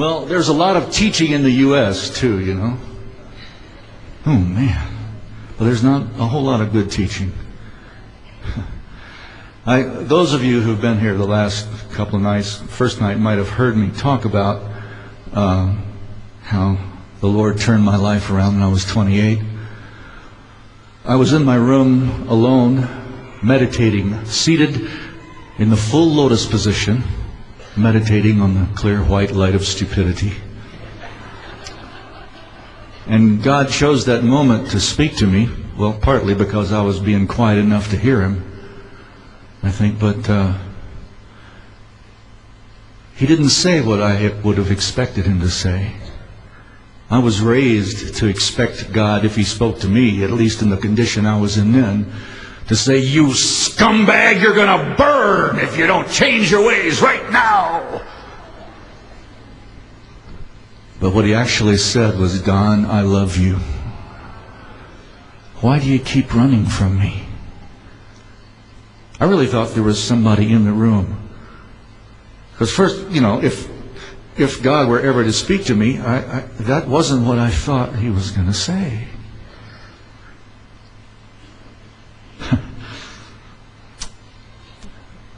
Well, there's a lot of teaching in the U.S. too, you know. Oh, man. Well, there's not a whole lot of good teaching. Those of you who've been here the last couple of nights, first night, might have heard me talk about how the Lord turned my life around when I was 28. I was in my room alone, meditating, seated in the full lotus position, meditating on the clear white light of stupidity. And God chose that moment to speak to me, well, partly because I was being quiet enough to hear Him, I think, but He didn't say what I would have expected Him to say. I was raised to expect God, if He spoke to me, at least in the condition I was in then, to say, "You scumbag, you're going to burn if you don't change your ways right now." But what He actually said was, "Don, I love you. Why do you keep running from me?" I really thought there was somebody in the room. Because first, you know, if God were ever to speak to me, that wasn't what I thought He was going to say.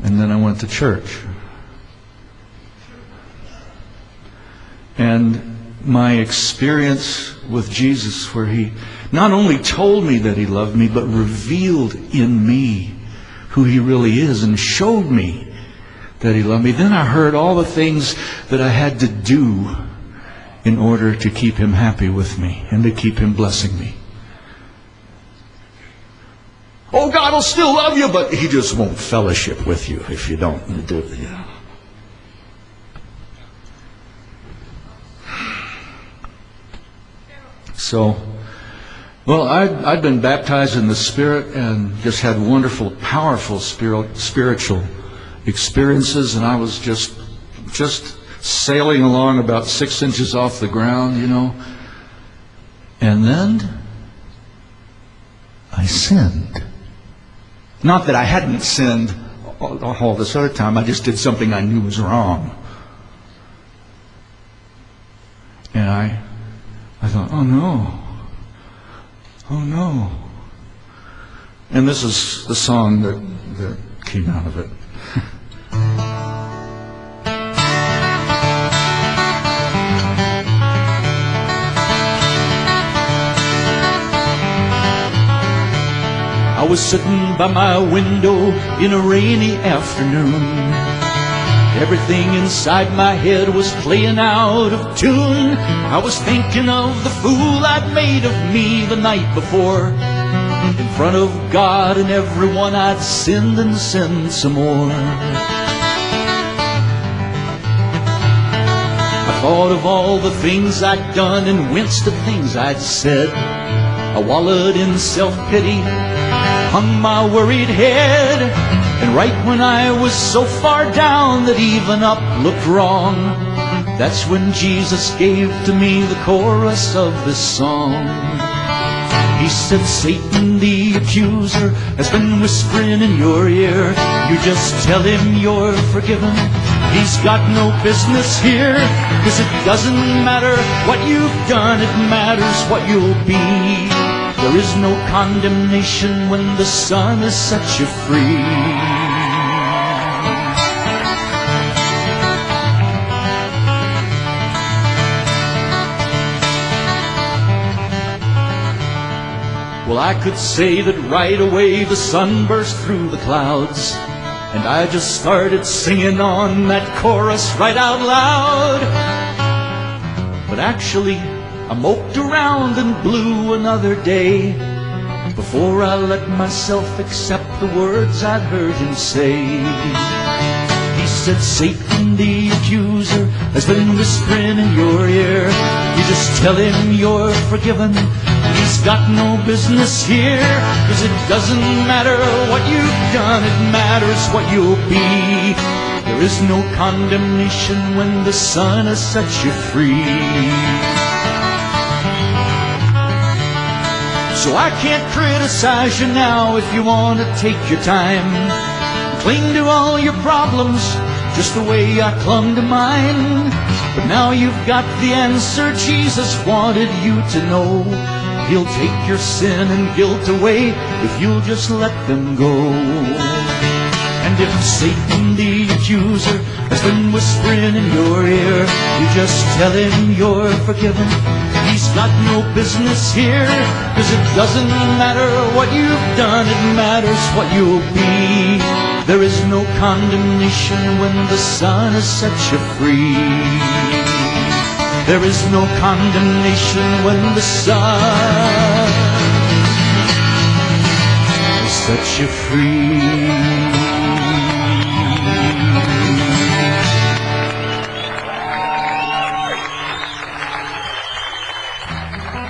And then I went to church. And my experience with Jesus, where He not only told me that He loved me, but revealed in me who He really is and showed me that He loved me. Then I heard all the things that I had to do in order to keep Him happy with me and to keep Him blessing me. Oh, God will still love you, but He just won't fellowship with you if you don't do it. Yeah. So, well, I'd been baptized in the Spirit and just had wonderful, powerful spiritual experiences, and I was just sailing along about 6 inches off the ground, you know. And then I sinned. Not that I hadn't sinned all this other time. I just did something I knew was wrong. And I thought, oh no. Oh no. And this is the song that came out of it. I was sitting by my window in a rainy afternoon. Everything inside my head was playing out of tune. I was thinking of the fool I'd made of me the night before. In front of God and everyone I'd sinned and sinned some more. I thought of all the things I'd done and winced at things I'd said. I wallowed in self-pity, hung my worried head. And right when I was so far down that even up looked wrong, that's when Jesus gave to me the chorus of this song. He said, Satan the accuser has been whispering in your ear. You just tell him you're forgiven. He's got no business here. 'Cause it doesn't matter what you've done, it matters what you'll be. There is no condemnation when the Son has set you free. Well, I could say that right away the sun burst through the clouds, and I just started singing on that chorus right out loud. But actually, I moped around and blew another day before I let myself accept the words I'd heard Him say. He said, Satan the accuser has been whispering in your ear. You just tell him you're forgiven. He's got no business here. 'Cause it doesn't matter what you've done, it matters what you'll be. There is no condemnation when the Son has set you free. So I can't criticize you now if you want to take your time. Cling to all your problems, just the way I clung to mine. But now you've got the answer Jesus wanted you to know. He'll take your sin and guilt away if you'll just let them go. And if Satan, the accuser, has been whispering in your ear, you just tell him you're forgiven. He's got no business here, 'cause it doesn't matter what you've done, it matters what you'll be. There is no condemnation when the Son has set you free. There is no condemnation when the Son has set you free.